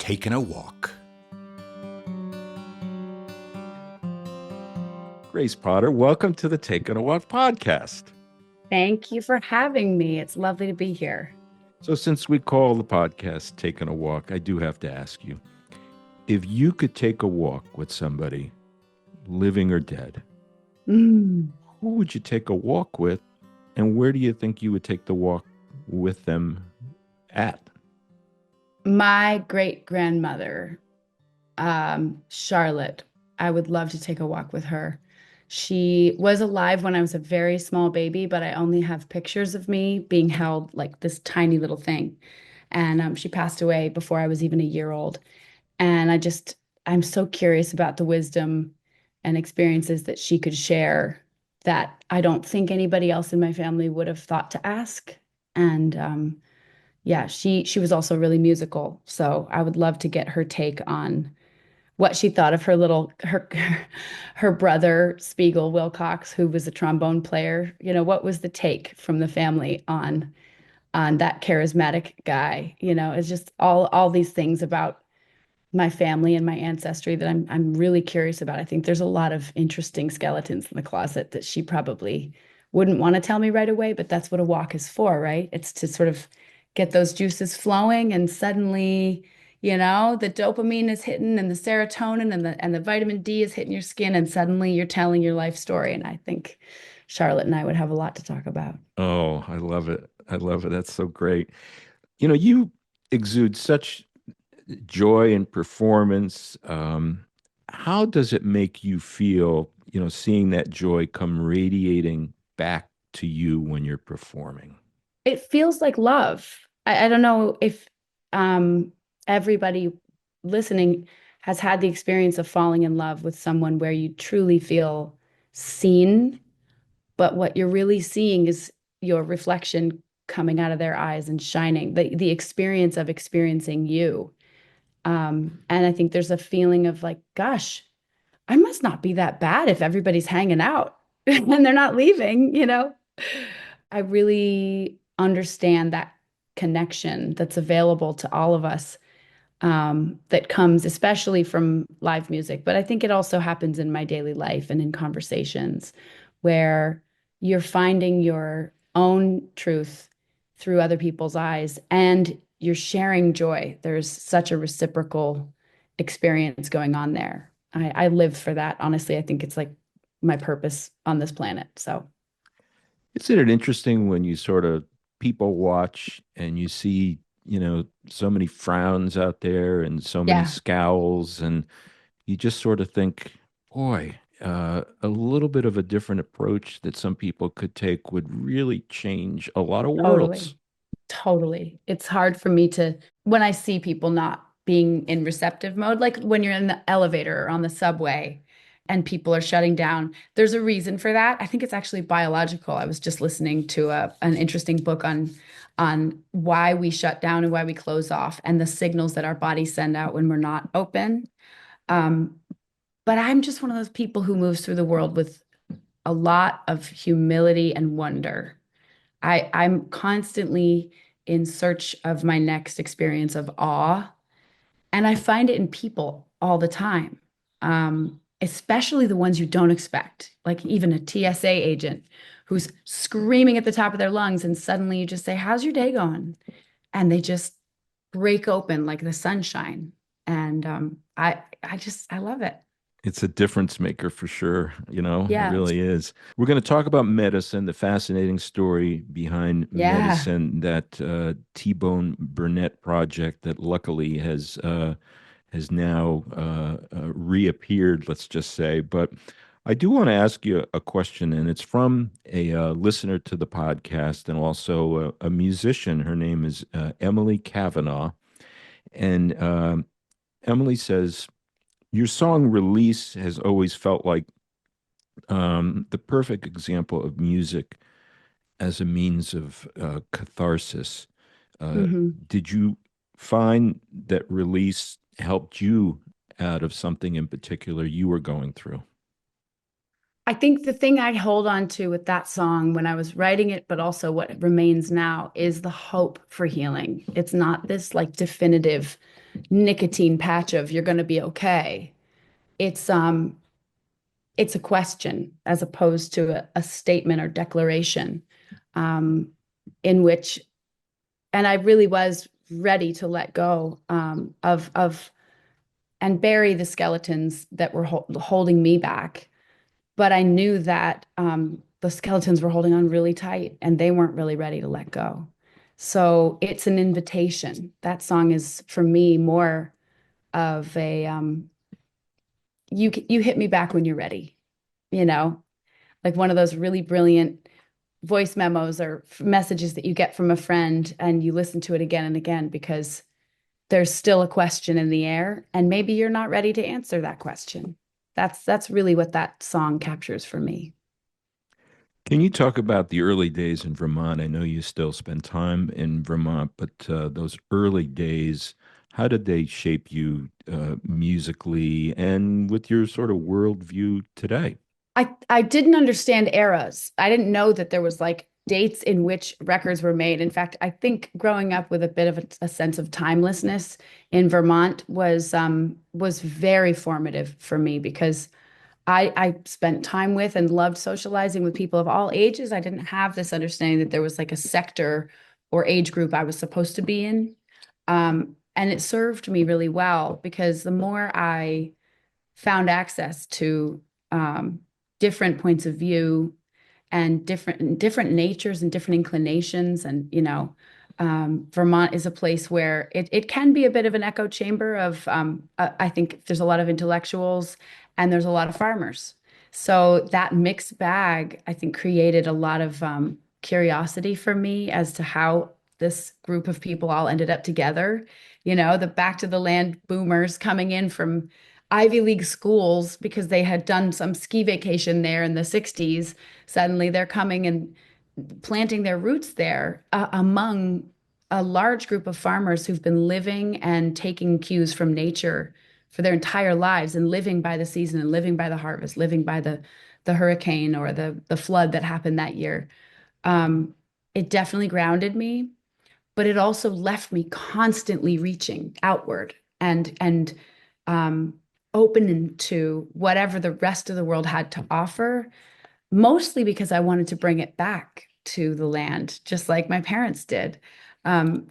taking a walk. Grace Potter, welcome to the Taking a Walk podcast. Thank you for having me. It's lovely to be here. So, since we call the podcast Taking a Walk, I do have to ask you, if you could take a walk with somebody, living or dead, Mm. who would you take a walk with, and where do you think you would take the walk with them at? My great grandmother, Charlotte, I would love to take a walk with her. She was alive when I was a very small baby, but I only have pictures of me being held like this tiny little thing. And she passed away before I was even a year old. And I'm so curious about the wisdom and experiences that she could share that I don't think anybody else in my family would have thought to ask. And yeah, she was also really musical. So I would love to get her take on what she thought of her brother Spiegel Wilcox, who was a trombone player. What was the take from the family on that charismatic guy? It's just all these things about my family and my ancestry that I'm really curious about. I think there's a lot of interesting skeletons in the closet that she probably wouldn't want to tell me right away, but that's what a walk is for, right? It's to sort of get those juices flowing and suddenly, the dopamine is hitting and the serotonin and the vitamin D is hitting your skin and suddenly you're telling your life story. And I think Charlotte and I would have a lot to talk about. Oh, I love it. I love it. That's so great. You exude such joy and performance. How does it make you feel, seeing that joy come radiating back to you when you're performing? It feels like love. I don't know if everybody listening has had the experience of falling in love with someone where you truly feel seen, but what you're really seeing is your reflection coming out of their eyes and shining, the experience of experiencing you. And I think there's a feeling of like, gosh, I must not be that bad if everybody's hanging out and they're not leaving. I really understand that connection that's available to all of us, that comes especially from live music. But I think it also happens in my daily life and in conversations where you're finding your own truth through other people's eyes and you're sharing joy. There's such a reciprocal experience going on there. I live for that. Honestly, I think it's like my purpose on this planet. So, Isn't it interesting when you sort of people watch and you see, so many frowns out there and so many yeah, scowls, and you just sort of think, boy, a little bit of a different approach that some people could take would really change a lot of worlds. totally. Totally. It's hard for me when I see people not being in receptive mode, like when you're in the elevator or on the subway and people are shutting down, there's a reason for that. I think it's actually biological. I was just listening to an interesting book on why we shut down and why we close off and the signals that our bodies send out when we're not open. Um, but I'm just one of those people who moves through the world with a lot of humility and wonder. I'm constantly in search of my next experience of awe, and I find it in people all the time, especially the ones you don't expect, like even a TSA agent who's screaming at the top of their lungs, and suddenly you just say, "How's your day going?" And they just break open like the sunshine, and I love it. It's a difference maker for sure. It Yeah, really is. We're going to talk about medicine, the fascinating story behind yeah. medicine, that T Bone Burnett project that luckily has now reappeared, let's just say. But I do want to ask you a question, and it's from a listener to the podcast and also a musician. Her name is Emily Kavanaugh. And Emily says, your song Release has always felt like the perfect example of music as a means of catharsis. Uh, Mhm. did you find that Release helped you out of something in particular you were going through? I think the thing I hold on to with that song when I was writing it, but also what remains now, is the hope for healing. It's not this like definitive. nicotine patch of you're going to be okay. It's um it's a question as opposed to a statement or declaration, um, in which, and I really was ready to let go, of and bury the skeletons that were holding me back. But I knew that the skeletons were holding on really tight and they weren't really ready to let go. So it's an invitation. That song is for me more of a you hit me back when you're ready, you know, like one of those really brilliant voice memos or messages that you get from a friend and you listen to it again and again because there's still a question in the air and maybe you're not ready to answer that question. That's really what that song captures for me. Can you talk about the early days in Vermont? I know you still spend time in Vermont, but those early days, how did they shape you musically and with your sort of worldview today? I didn't understand eras. I didn't know that there was like dates in which records were made. In fact, I think growing up with a bit of a sense of timelessness in Vermont was very formative for me because I spent time with and loved socializing with people of all ages. I didn't have this understanding that there was like a sector or age group I was supposed to be in. And it served me really well because the more I found access to different points of view and different natures and different inclinations. And, Vermont is a place where it can be a bit of an echo chamber of, I think there's a lot of intellectuals and there's a lot of farmers. So that mixed bag, I think, created a lot of curiosity for me as to how this group of people all ended up together. The back to the land boomers coming in from Ivy League schools because they had done some ski vacation there in the 60s. Suddenly they're coming and planting their roots there, among a large group of farmers who've been living and taking cues from nature for their entire lives and living by the season and living by the harvest, living by the hurricane or the flood that happened that year. Um, it definitely grounded me, but it also left me constantly reaching outward and um, open to whatever the rest of the world had to offer, mostly because I wanted to bring it back to the land, just like my parents did.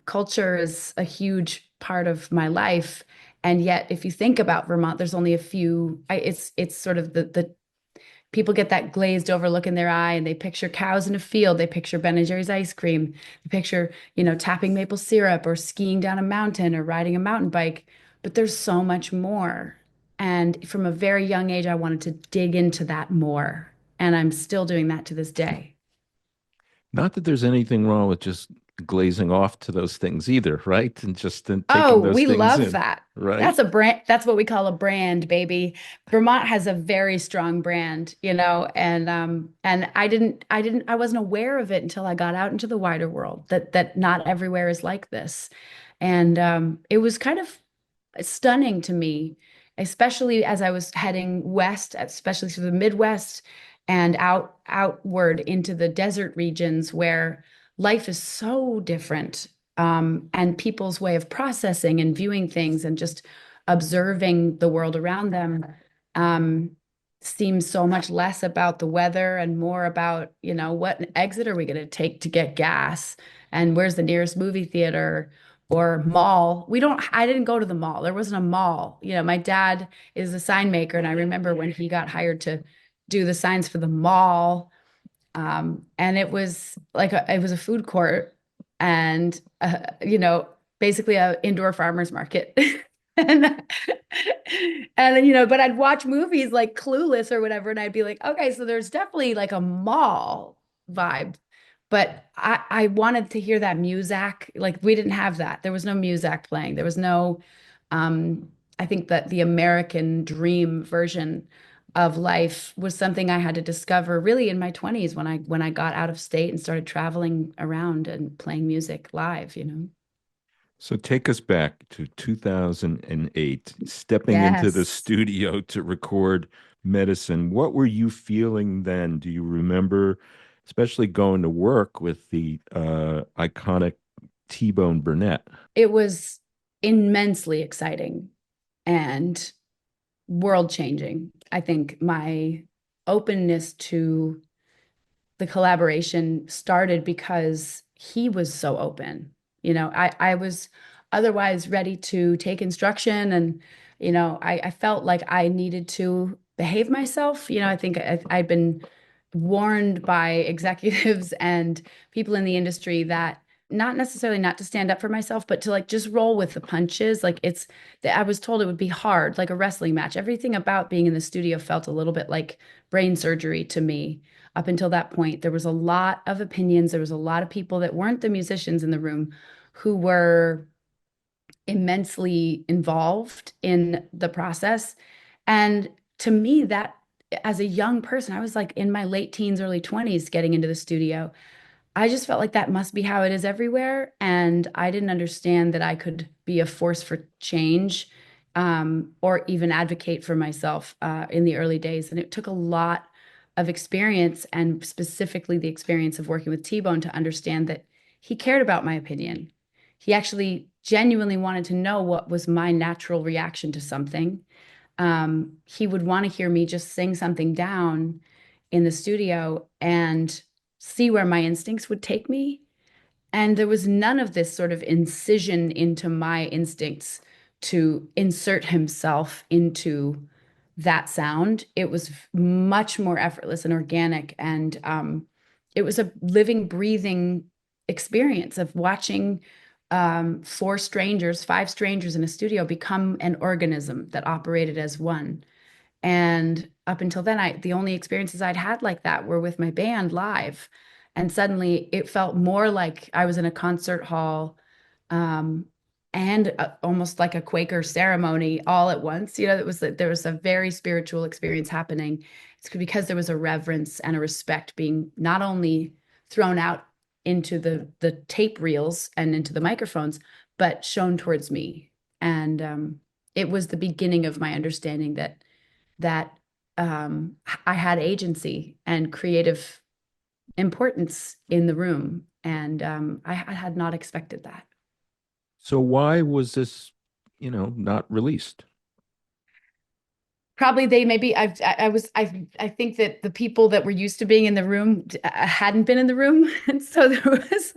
Culture is a huge part of my life. And yet, if you think about Vermont, there's only a few. It's sort of the people get that glazed over look in their eye and they picture cows in a field. They picture Ben and Jerry's ice cream. They picture, tapping maple syrup or skiing down a mountain or riding a mountain bike. But there's so much more. And from a very young age, I wanted to dig into that more. And I'm still doing that to this day. Not that there's anything wrong with just glazing off to those things either, right? And just Oh, taking those we things love in, that. right? That's a brand. That's what we call a brand, baby. Vermont has a very strong brand, and I wasn't aware of it until I got out into the wider world that not everywhere is like this. And it was kind of stunning to me, especially as I was heading west, especially through the Midwest and outward into the desert regions where life is so different, and people's way of processing and viewing things and just observing the world around them um, seems so much less about the weather and more about, what exit are we going to take to get gas and where's the nearest movie theater or mall. I didn't go to the mall. There wasn't a mall. My dad is a sign maker, and I remember when he got hired to do the signs for the mall. And it was like it was a food court and, basically a indoor farmer's market. And but I'd watch movies like Clueless or whatever, and I'd be like, okay, so there's definitely like a mall vibe. But I wanted to hear that muzak. Like we didn't have that. There was no muzak playing. There was no, I think that the American dream version of life was something I had to discover really in my 20s when I got out of state and started traveling around and playing music live. So take us back to 2008, stepping into the Yes. studio to record Medicine. What were you feeling then? Do you remember, especially going to work with the iconic T Bone Burnett? It was immensely exciting and world changing. I think my openness to the collaboration started because he was so open. I was otherwise ready to take instruction and, I felt like I needed to behave myself. I think I'd been warned by executives and people in the industry that not necessarily not to stand up for myself, but to like just roll with the punches. Like it's that I was told it would be hard, like a wrestling match. Everything about being in the studio felt a little bit like brain surgery to me. Up until that point, there was a lot of opinions. There was a lot of people that weren't the musicians in the room who were immensely involved in the process. And to me, that as a young person, I was like in my late teens, early 20s getting into the studio. I just felt like that must be how it is everywhere. And I didn't understand that I could be a force for change, or even advocate for myself in the early days. And it took a lot of experience, and specifically the experience of working with T Bone, to understand that he cared about my opinion. He actually genuinely wanted to know what was my natural reaction to something. He would want to hear me just sing something down in the studio and see where my instincts would take me. And there was none of this sort of incision into my instincts to insert himself into that sound. It was much more effortless and organic. And it was a living, breathing experience of watching five strangers in a studio become an organism that operated as one. And up until then, the only experiences I'd had like that were with my band live. And suddenly it felt more like I was in a concert hall, um, and almost like a Quaker ceremony all at once. There was a very spiritual experience happening. It's because there was a reverence and a respect being not only thrown out into the tape reels and into the microphones, but shown towards me. And it was the beginning of my understanding that I had agency and creative importance in the room. And I had not expected that. So why was this, not released? Probably they maybe I think that the people that were used to being in the room hadn't been in the room. And so there was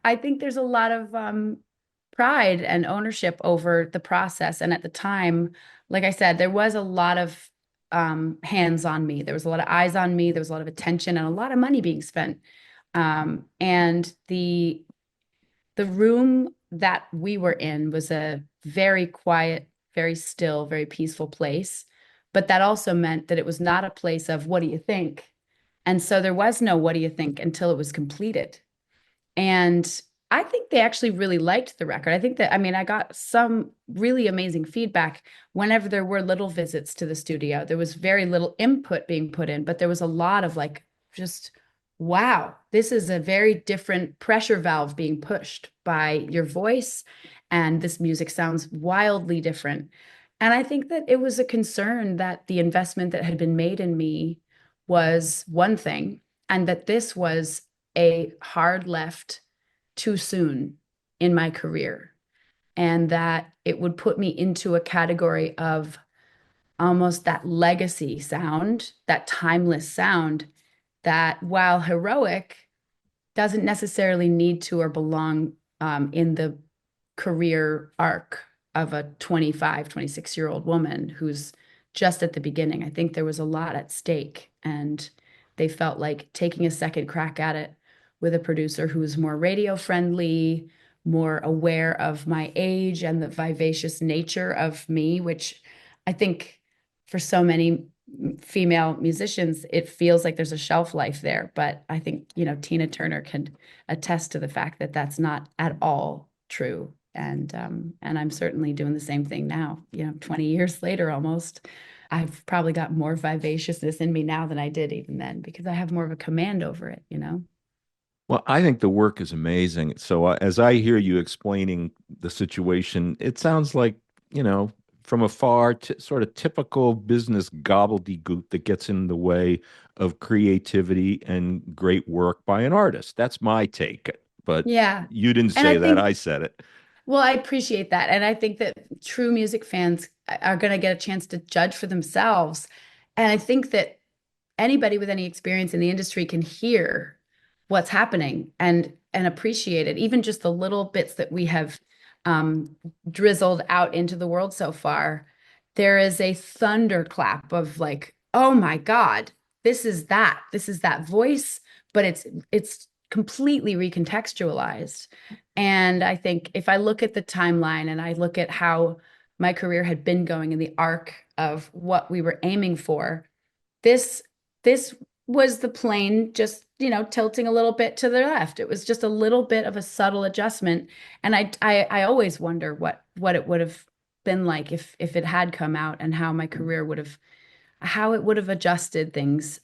I think there's a lot of pride and ownership over the process. And at the time, like I said, there was a lot of hands on me. There was a lot of eyes on me. There was a lot of attention and a lot of money being spent. And the room that we were in was a very quiet, very still, very peaceful place. But that also meant that it was not a place of what do you think? And so there was no what do you think until it was completed. And I think they actually really liked the record. I think that, I mean, I got some really amazing feedback whenever there were little visits to the studio. There was very little input being put in, but there was a lot of like, just, wow, this is a very different pressure valve being pushed by your voice. And this music sounds wildly different. And I think that it was a concern that the investment that had been made in me was one thing, and that this was a hard left too soon in my career, and that it would put me into a category of almost that legacy sound, that timeless sound that, while heroic, doesn't necessarily need to or belong in the career arc of a 25, 26-year-old woman who's just at the beginning. I think there was a lot at stake, and they felt like taking a second crack at it with a producer who was more radio friendly, more aware of my age and the vivacious nature of me, which I think for so many female musicians, it feels like there's a shelf life there. But I think, Tina Turner can attest to the fact that that's not at all true. And I'm certainly doing the same thing now, 20 years later almost. I've probably got more vivaciousness in me now than I did even then, because I have more of a command over it. Well, I think the work is amazing. So as I hear you explaining the situation, it sounds like, from afar, sort of typical business gobbledygook that gets in the way of creativity and great work by an artist. That's my take. But Yeah. you didn't And I say that. think I said it. Well, I appreciate that. And I think that true music fans are going to get a chance to judge for themselves. And I think that anybody with any experience in the industry can hear what's happening and appreciate it. Even just the little bits that we have drizzled out into the world so far, there is a thunderclap of like, oh my God, this is that voice, but it's completely recontextualized. And I think if I look at the timeline and I look at how my career had been going in the arc of what we were aiming for, this this was the plane just, tilting a little bit to the left. It was just a little bit of a subtle adjustment. And I always wonder what it would have been like if it had come out and how my career would have how it would have adjusted things.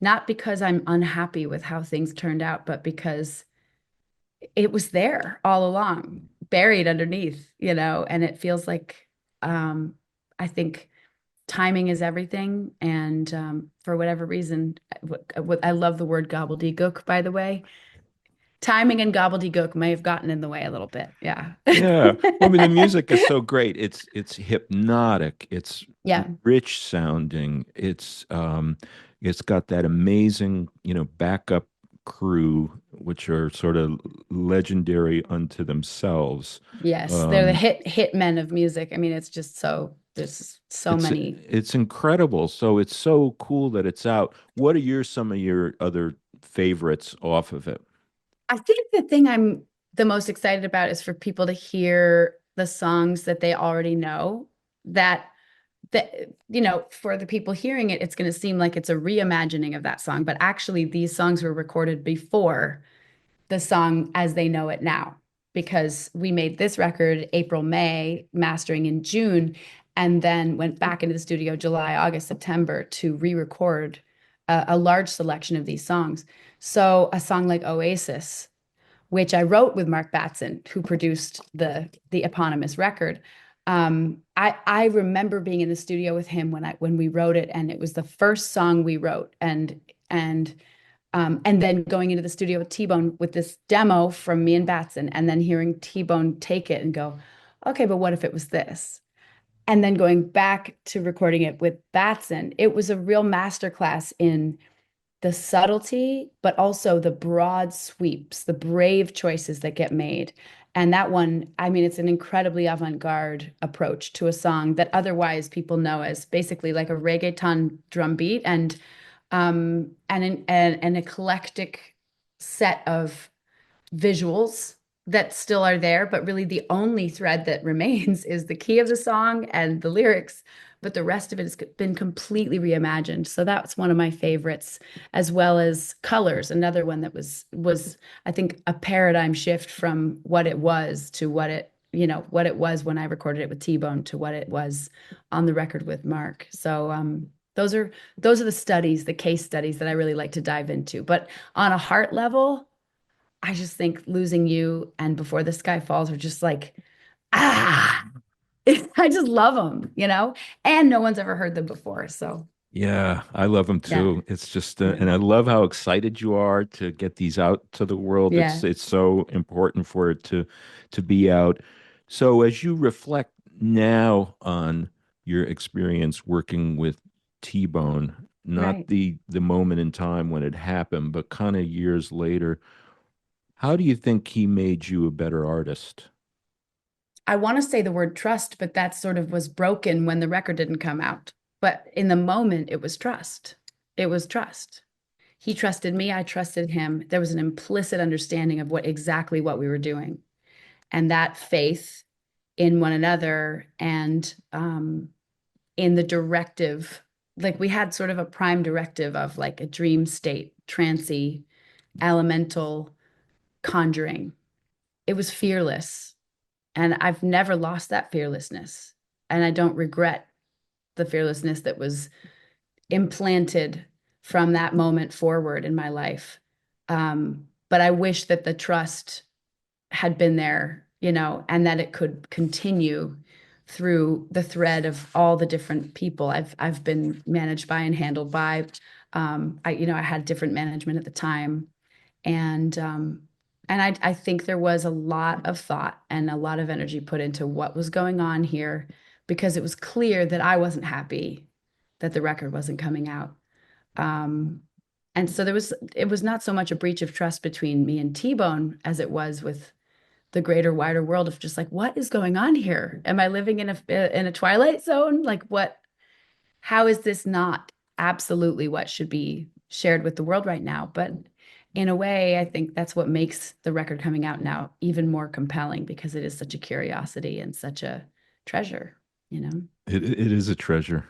Not because I'm unhappy with how things turned out, but because it was there all along, buried underneath, and it feels like I think timing is everything. And for whatever reason, I love the word gobbledygook, by the way. Timing and gobbledygook may have gotten in the way a little bit. Yeah. Yeah. Well, I mean, the music is so great. It's hypnotic. It's Yeah. rich sounding. It's got that amazing, backup crew, which are sort of legendary unto themselves. Yes. They're the Um, hit men of music. I mean, it's just there's so it's many. it's incredible. So it's so cool that it's out. What are some of your other favorites off of it? I think the thing I'm the most excited about is for people to hear the songs that they already know that for the people hearing it, it's going to seem like it's a reimagining of that song, but actually these songs were recorded before the song as they know it now, because we made this record April, May, mastering in June, and then went back into the studio July, August, September to re-record a large selection of these songs. So a song like Oasis, which I wrote with Mark Batson, who produced the eponymous record. I remember being in the studio with him when we wrote it, and it was the first song we wrote, and then going into the studio with T Bone with this demo from me and Batson, and then hearing T Bone take it and go, okay, but what if it was this? And then going back to recording it with Batson, it was a real masterclass in the subtlety, but also the broad sweeps, the brave choices that get made. And that one, I mean, it's an incredibly avant-garde approach to a song that otherwise people know as basically like a reggaeton drum beat and an eclectic set of visuals that still are there, but really the only thread that remains is the key of the song and the lyrics. But the rest of it has been completely reimagined. So that's one of my favorites, as well as Colors, another one that was I think a paradigm shift from what it was to what it was when I recorded it with T-Bone to what it was on the record with Mark. So those are the studies, the case studies that I really like to dive into. But on a heart level, I just think Losing You and Before the Sky Falls are just like, ah, I just love them. And no one's ever heard them before. So, Yeah, I love them yeah, too. It's just, yeah, and I love how excited you are to get these out to the world. yeah. It's so important for it to be out. So as you reflect now on your experience working with T-Bone, not Right. the moment in time when it happened, but kind of years later, how do you think he made you a better artist? I want to say the word trust, but that sort of was broken when the record didn't come out. But in the moment, it was trust. It was trust. He trusted me, I trusted him. There was an implicit understanding of what we were doing. And that faith in one another and in the directive, like we had sort of a prime directive of like a dream state, trancy, elemental conjuring. It was fearless. And I've never lost that fearlessness. And I don't regret the fearlessness that was implanted from that moment forward in my life. But I wish that the trust had been there, and that it could continue through the thread of all the different people I've been managed by and handled by. I had different management at the time, and And I think there was a lot of thought and a lot of energy put into what was going on here because it was clear that I wasn't happy that the record wasn't coming out. Um, and so it was not so much a breach of trust between me and T-Bone as it was with the greater, wider world of just like, what is going on here? Am I living in a twilight zone? Like, what? How is this not absolutely what should be shared with the world right now? But in a way, I think that's what makes the record coming out now even more compelling because it is such a curiosity and such a treasure, you know? It is a treasure.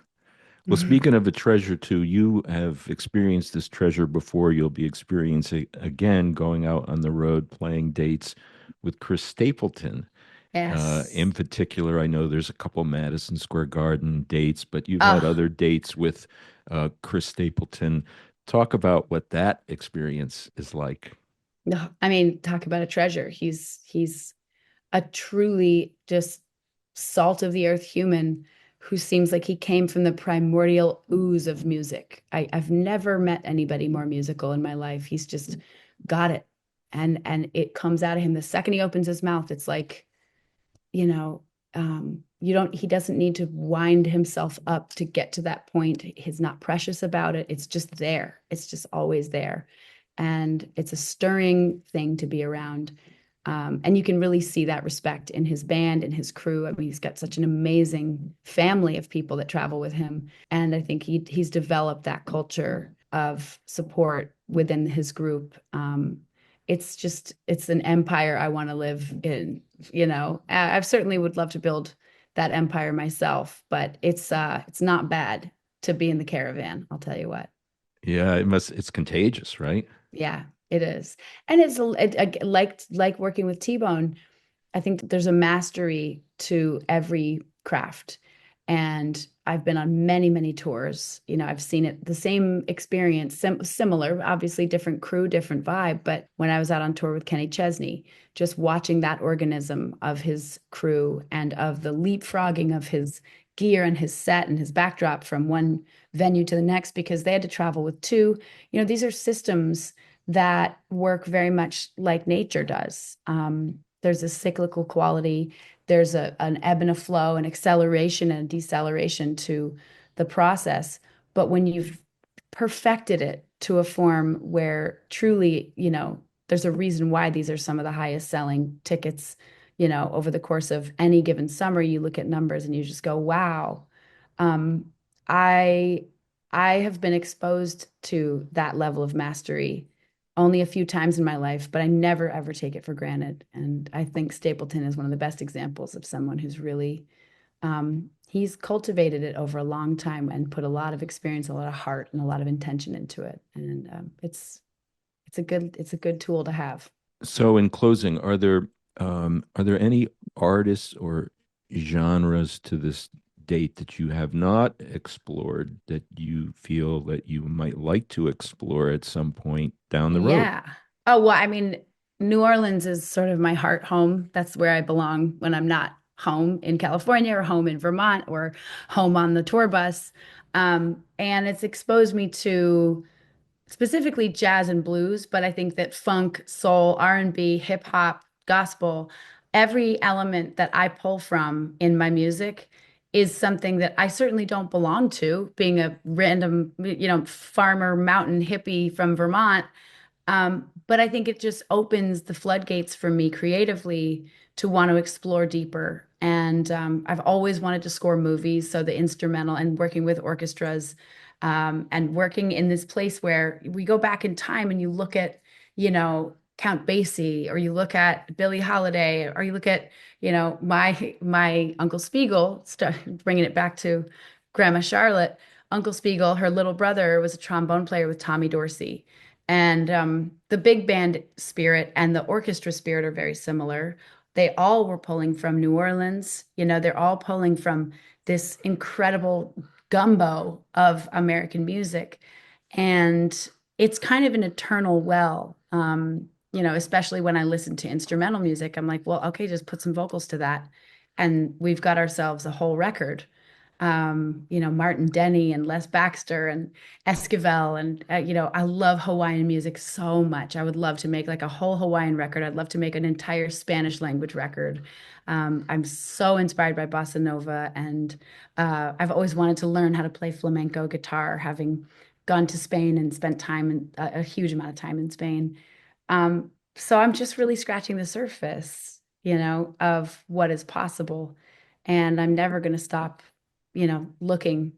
Well, speaking of a treasure too, you have experienced this treasure before. You'll be experiencing it again going out on the road playing dates with Chris Stapleton. In Yes. particular, I know there's a couple Madison Square Garden dates, but you've had Oh, other dates with Chris Stapleton. Talk about what that experience is like. no, I mean, talk about a treasure. He's a truly just salt of the earth human who seems like he came from the primordial ooze of music. I've never met anybody more musical in my life. He's just got it. And it comes out of him the second he opens his mouth. It's like, you know, he doesn't need to wind himself up to get to that point. He's not precious about it. It's just there. It's just always there. And it's a stirring thing to be around. And you can really see that respect in his band and his crew. I mean, he's got such an amazing family of people that travel with him. And I think he's developed that culture of support within his group. It's an empire I want to live in, you know. I certainly would love to build that empire myself, but it's not bad to be in the caravan, I'll tell you what. Yeah, it's contagious, right? Yeah, it is. And like working with T-Bone, I think that there's a mastery to every craft. And I've been on many, many tours. You know, I've seen it, the same experience, similar, obviously different crew, different vibe. But when I was out on tour with Kenny Chesney, just watching that organism of his crew and of the leapfrogging of his gear and his set and his backdrop from one venue to the next, because they had to travel with two. You know, these are systems that work very much like nature does. There's a cyclical quality. There's an ebb and a flow, an acceleration and a deceleration to the process. But when you've perfected it to a form where truly, you know, there's a reason why these are some of the highest selling tickets, you know, over the course of any given summer, you look at numbers and you just go, wow. Um, I I have been exposed to that level of mastery only a few times in my life, but I never ever take it for granted. And I think Stapleton is one of the best examples of someone who's really he's cultivated it over a long time and put a lot of experience, a lot of heart, and a lot of intention into it. And it's a good tool to have. So, in closing, are there any artists or genres to this date that you have not explored that you feel that you might like to explore at some point down the road? Yeah. Oh, well, I mean, New Orleans is sort of my heart home. That's where I belong when I'm not home in California or home in Vermont or home on the tour bus. And it's exposed me to specifically jazz and blues, but I think that funk, soul, R&B, hip hop, gospel, every element that I pull from in my music is something that I certainly don't belong to, being a random, you know, farmer mountain hippie from Vermont. But I think it just opens the floodgates for me creatively to want to explore deeper. And I've always wanted to score movies, so the instrumental and working with orchestras, and working in this place where we go back in time and you look at, you know, Count Basie, or you look at Billie Holiday, or you look at, you know, my Uncle Spiegel, bringing it back to Grandma Charlotte. Uncle Spiegel, her little brother, was a trombone player with Tommy Dorsey. And the big band spirit and the orchestra spirit are very similar. They all were pulling from New Orleans. You know, they're all pulling from this incredible gumbo of American music. And it's kind of an eternal well. You know, especially when I listen to instrumental music, I'm like, well, okay, just put some vocals to that. And we've got ourselves a whole record. Martin Denny and Les Baxter and Esquivel. And, I love Hawaiian music so much. I would love to make like a whole Hawaiian record. I'd love to make an entire Spanish language record. I'm so inspired by bossa nova, and I've always wanted to learn how to play flamenco guitar, having gone to Spain and spent a huge amount of time in Spain. So I'm just really scratching the surface, of what is possible. And I'm never going to stop, looking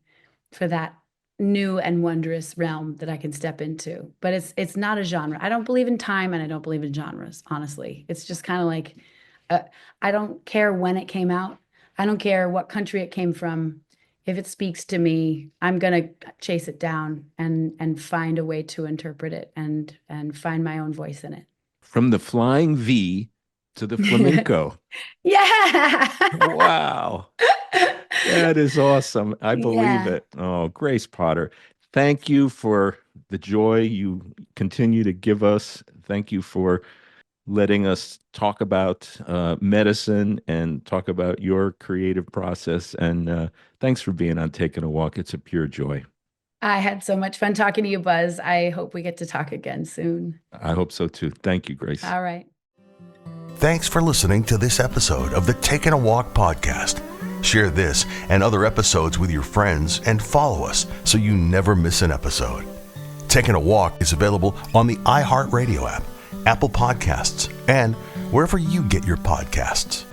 for that new and wondrous realm that I can step into. But it's not a genre. I don't believe in time and I don't believe in genres, honestly. It's just kind of like uh, I don't care when it came out. I don't care what country it came from. If it speaks to me, I'm gonna chase it down and find a way to interpret it and find my own voice in From the flying V to the it. flamenco. Yeah. Wow. That is awesome. I believe Yeah. it. Oh, Grace Potter, thank you for the joy you continue to give us. Thank you for letting us talk about medicine and talk about your creative process. And thanks for being on Taking a Walk. It's a pure joy. I had so much fun talking to you, Buzz. I hope we get to talk again soon. I hope so too. Thank you, Grace. All right. Thanks for listening to this episode of the Taking a Walk podcast. Share this and other episodes with your friends and follow us so you never miss an episode. Taking a Walk is available on the iHeartRadio app, Apple Podcasts, and wherever you get your podcasts.